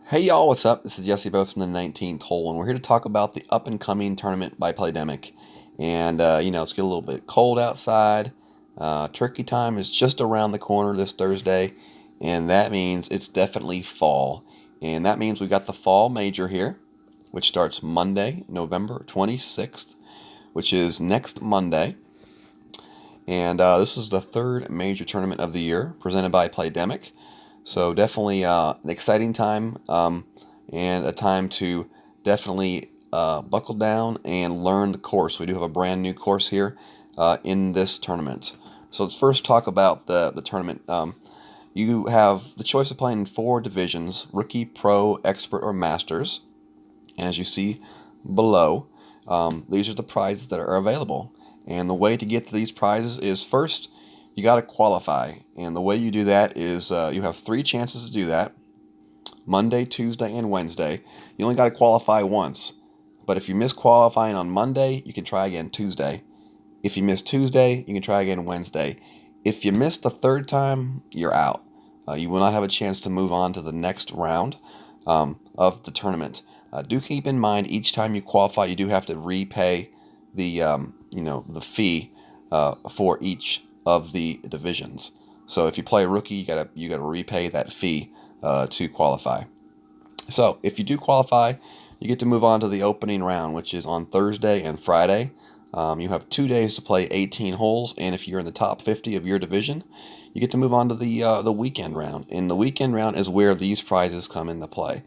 Hey y'all, what's up? This is Jesse Both from the 19th hole, and we're here to talk about the up and coming tournament by Playdemic. And it's getting a little bit cold outside. Turkey time is just around the corner this Thursday, and that means it's definitely fall. And that means we got the fall major here, which starts Monday, November 26th, which is next Monday. And this is the third major tournament of the year presented by Playdemic. So definitely an exciting time and a time to definitely buckle down and learn the course. We do have a brand new course here in this tournament. So let's first talk about the tournament. You have the choice of playing in four divisions: rookie, pro, expert, or masters. And as you see below, these are the prizes that are available. And the way to get to these prizes is first, you got to qualify. And the way you do that is you have three chances to do that: Monday, Tuesday, and Wednesday. You only got to qualify once. But if you miss qualifying on Monday, you can try again Tuesday. If you miss Tuesday, you can try again Wednesday. If you miss the third time, you're out. You will not have a chance to move on to the next round of the tournament. Do keep in mind each time you qualify, you do have to repay the fee for each of the divisions. So if you play a rookie, you gotta repay that fee to qualify. So if you do qualify, you get to move on to the opening round, which is on Thursday and Friday. You have 2 days to play 18 holes, and if you're in the top 50 of your division, you get to move on to the weekend round. And the weekend round is where these prizes come into play.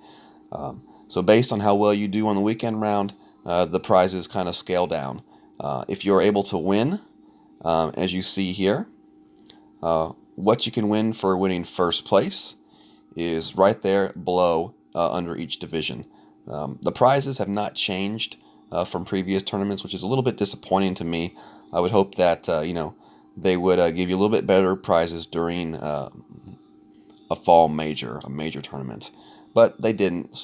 So based on how well you do on the weekend round, the prizes kind of scale down. If you're able to win, as you see here, what you can win for winning first place is right there below under each division. The prizes have not changed from previous tournaments, which is a little bit disappointing to me. I would hope that they would give you a little bit better prizes during a fall major, a major tournament, but they didn't.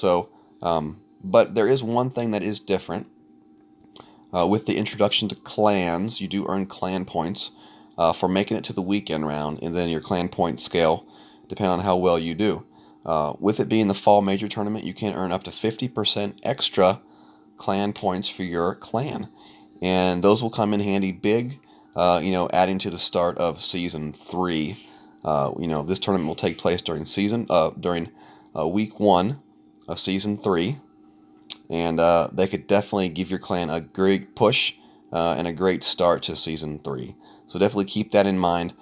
But there is one thing that is different. With the introduction to clans, you do earn clan points for making it to the weekend round, and then your clan points scale depending on how well you do. With it being the fall major tournament, you can earn up to 50% extra clan points for your clan, and those will come in handy big. Adding to the start of season 3. This tournament will take place during week 1 of season 3, and they could definitely give your clan a great push and a great start to season 3. So definitely keep that in mind.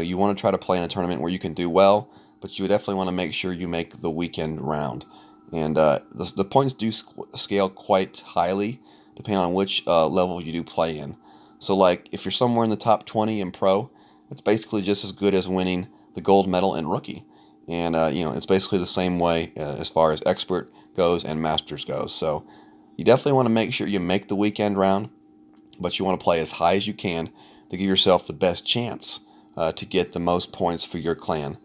You want to try to play in a tournament where you can do well, but you definitely want to make sure you make the weekend round. And the points do scale quite highly depending on which level you do play in. So, like, if you're somewhere in the top 20 in pro, it's basically just as good as winning the gold medal in rookie. And, it's basically the same way as far as expert goes and masters goes. So, you definitely want to make sure you make the weekend round, but you want to play as high as you can to give yourself the best chance to get the most points for your clan.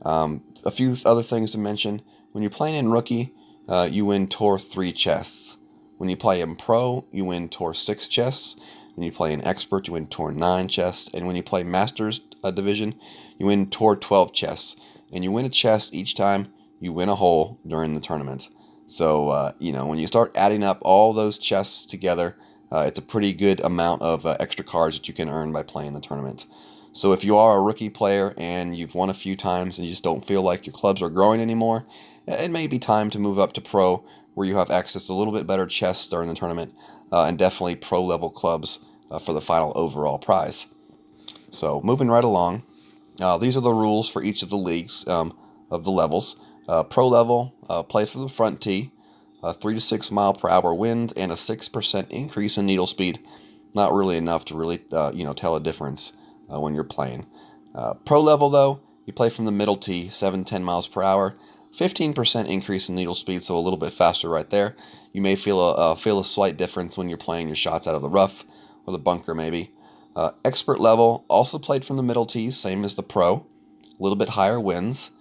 A few other things to mention: when you're playing in rookie, you win Tour 3 chests. When you play in pro, you win Tour 6 chests. When you play in expert, you win Tour 9 chests. And when you play masters division, you win Tour 12 chests. And you win a chest each time you win a hole during the tournament. So, when you start adding up all those chests together, it's a pretty good amount of extra cards that you can earn by playing the tournament. So if you are a rookie player and you've won a few times and you just don't feel like your clubs are growing anymore, it may be time to move up to pro, where you have access to a little bit better chests during the tournament and definitely pro level clubs for the final overall prize. So moving right along, these are the rules for each of the leagues of the levels. Pro level, play from the front tee, 3 to 6 mile per hour wind, and a 6% increase in needle speed. Not really enough to really tell a difference when you're playing. Pro level, though, you play from the middle tee, 7-10 miles per hour, 15% increase in needle speed, so a little bit faster right there. You may feel a slight difference when you're playing your shots out of the rough or the bunker, maybe. Expert level, also played from the middle tee, same as the pro, a little bit higher winds,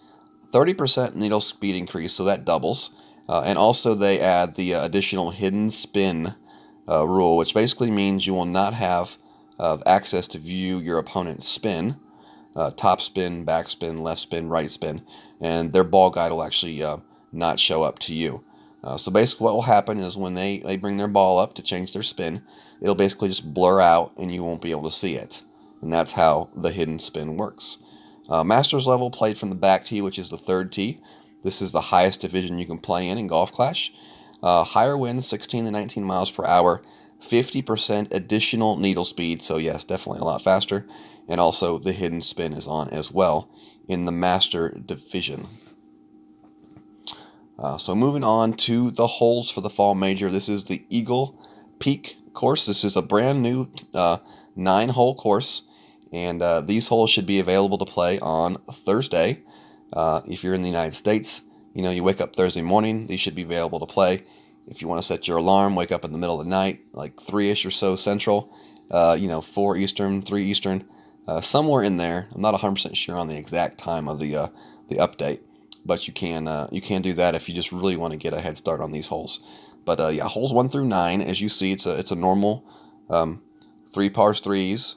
30% needle speed increase, so that doubles. And also they add the additional hidden spin rule, which basically means you will not have access to view your opponent's spin, top spin, back spin, left spin, right spin, and their ball guide will actually not show up to you. So basically what will happen is when they bring their ball up to change their spin, it'll basically just blur out and you won't be able to see it. And that's how the hidden spin works. Masters level played from the back tee, which is the third tee. This is the highest division you can play in Golf Clash. Higher winds, 16 to 19 miles per hour, 50% additional needle speed, so yes, definitely a lot faster. And also the hidden spin is on as well in the Master division. So moving on to the holes for the Fall Major. This is the Eagle Peak course. This is a brand new 9-hole course, and these holes should be available to play on Thursday. If you're in the United States, you wake up Thursday morning, these should be available to play. If you want to set your alarm, wake up in the middle of the night, like 3-ish or so Central, 4 Eastern, 3 Eastern, somewhere in there. I'm not 100% sure on the exact time of the update, but you can do that if you just really want to get a head start on these holes. But yeah, holes 1 through 9, as you see, it's a normal 3 par 3s,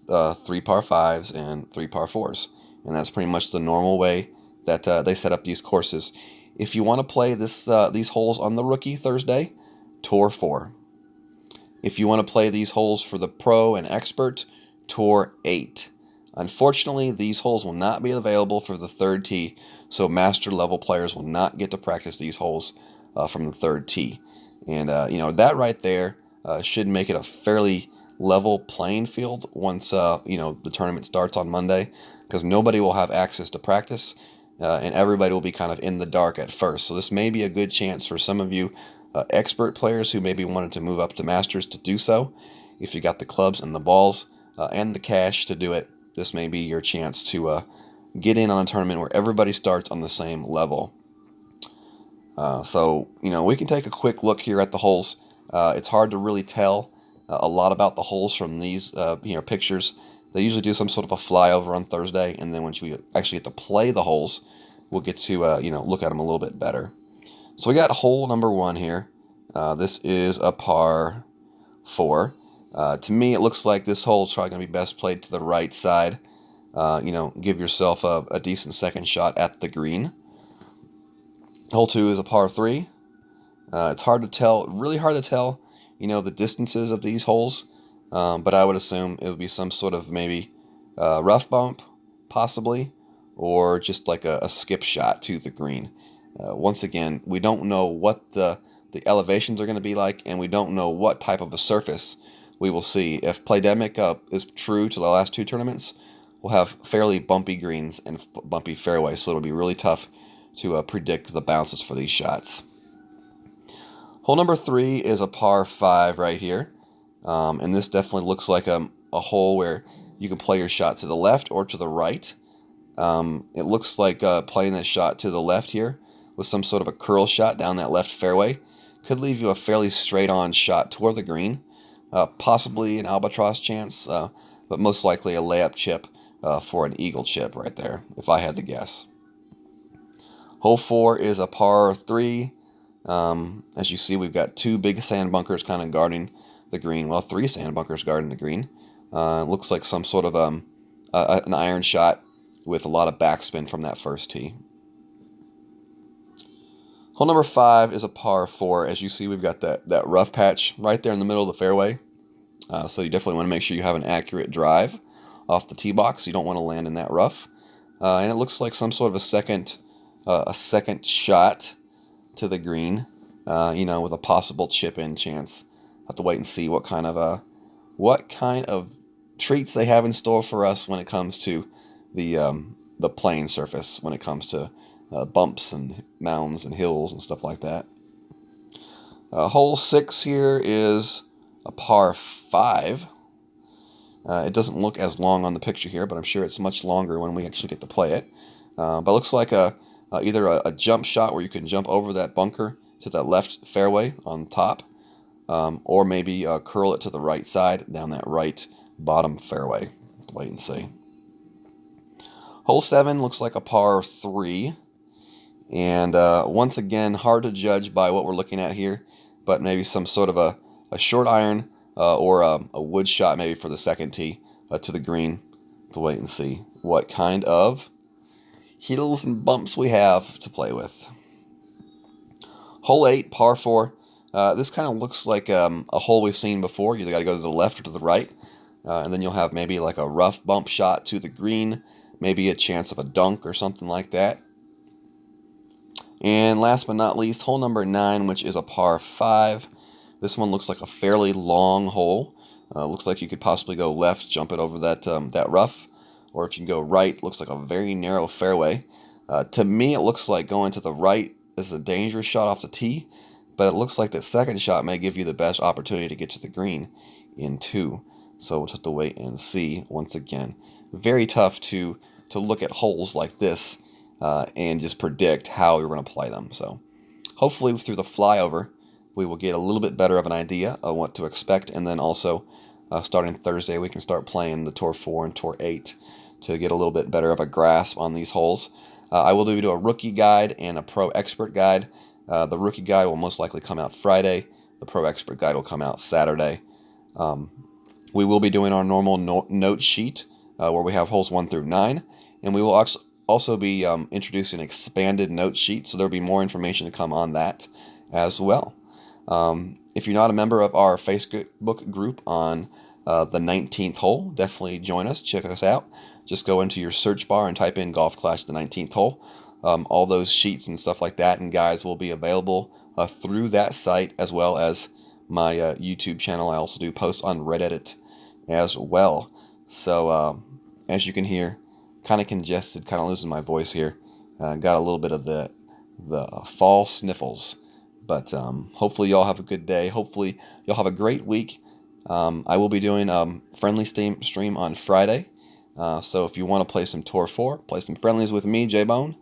3 par 5s, and 3 par 4s, and that's pretty much the normal way that they set up these courses. If you want to play these holes on the Rookie Thursday, Tour 4. If you want to play these holes for the Pro and Expert, Tour 8. Unfortunately, these holes will not be available for the third tee, so Master level players will not get to practice these holes from the third tee. And that right there should make it a fairly level playing field once the tournament starts on Monday, because nobody will have access to practice. And everybody will be kind of in the dark at first. So this may be a good chance for some of you expert players who maybe wanted to move up to Masters to do so. If you got the clubs and the balls and the cash to do it, this may be your chance to get in on a tournament where everybody starts on the same level. So we can take a quick look here at the holes. It's hard to really tell a lot about the holes from these pictures. They usually do some sort of a flyover on Thursday, and then once we actually get to play the holes, we'll get to look at them a little bit better. So we got hole number 1 here. This is a par 4. To me, it looks like this hole is probably going to be best played to the right side. Give yourself a decent second shot at the green. Hole 2 is a par 3. It's hard to tell, really hard to tell, the distances of these holes. But I would assume it would be some sort of maybe rough bump, possibly, or just like a skip shot to the green. Once again, we don't know what the elevations are going to be like, and we don't know what type of a surface we will see. If Playdemic is true to the last 2 tournaments, we'll have fairly bumpy greens and bumpy fairways, so it'll be really tough to predict the bounces for these shots. Hole number 3 is a par 5 right here. And this definitely looks like a hole where you can play your shot to the left or to the right. It looks like playing this shot to the left here with some sort of a curl shot down that left fairway could leave you a fairly straight-on shot toward the green. Possibly an albatross chance, but most likely a layup chip for an eagle chip right there, if I had to guess. Hole 4 is a par 3. As you see, we've got 2 big sand bunkers kind of guarding the green. Well, 3 sand bunkers guarding the green. It looks like some sort of an iron shot with a lot of backspin from that first tee. Hole number 5 is a par 4. As you see, we've got that rough patch right there in the middle of the fairway. So you definitely want to make sure you have an accurate drive off the tee box. You don't want to land in that rough. And it looks like some sort of a second shot to the green, with a possible chip-in chance. Have to wait and see what kind of treats they have in store for us when it comes to the playing surface, when it comes to bumps and mounds and hills and stuff like that. Hole 6 here is a par 5. It doesn't look as long on the picture here, but I'm sure it's much longer when we actually get to play it. But it looks like either a jump shot where you can jump over that bunker to that left fairway on top, or maybe curl it to the right side down that right bottom fairway. Wait and see. Hole 7 looks like a par 3. And once again, hard to judge by what we're looking at here, but maybe some sort of a short iron or a wood shot maybe for the second tee to the green. To wait and see what kind of hills and bumps we have to play with. Hole 8, par 4. This kind of looks like a hole we've seen before. You got to go to the left or to the right. And then you'll have maybe like a rough bump shot to the green, maybe a chance of a dunk or something like that. And last but not least, hole number 9, which is a par 5. This one looks like a fairly long hole. Looks like you could possibly go left, jump it over that rough, or if you can go right, looks like a very narrow fairway. To me, it looks like going to the right is a dangerous shot off the tee, but it looks like that second shot may give you the best opportunity to get to the green in 2. So we'll just have to wait and see. Once again, very tough to look at holes like this and just predict how you're going to play them. So hopefully through the flyover, we will get a little bit better of an idea of what to expect, and then also starting Thursday, we can start playing the Tour 4 and Tour 8 to get a little bit better of a grasp on these holes. I will do a rookie guide and a pro expert guide. The rookie guide will most likely come out Friday. The pro expert guide will come out Saturday. We will be doing our normal note sheet where we have holes 1 through 9, and we will also be introducing an expanded note sheet, so there will be more information to come on that as well. If you're not a member of our Facebook group on the 19th hole, definitely join us, check us out. Just go into your search bar and type in Golf Clash the 19th hole. All those sheets and stuff like that and guides will be available through that site, as well as my YouTube channel. I also do posts on Reddit as well. So as you can hear, kind of congested, kind of losing my voice here. Got a little bit of the fall sniffles. But hopefully y'all have a good day. Hopefully y'all have a great week. I will be doing friendly stream on Friday. So if you want to play some Tour 4, play some friendlies with me, J-Bone,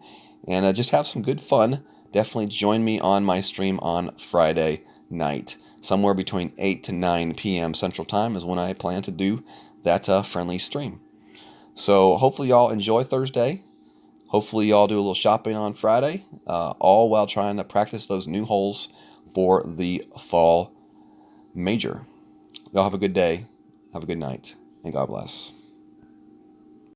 and just have some good fun, definitely join me on my stream on Friday night. Somewhere between 8 to 9 p.m. Central Time is when I plan to do that friendly stream. So hopefully y'all enjoy Thursday. Hopefully y'all do a little shopping on Friday, all while trying to practice those new holes for the fall major. Y'all have a good day, have a good night, and God bless.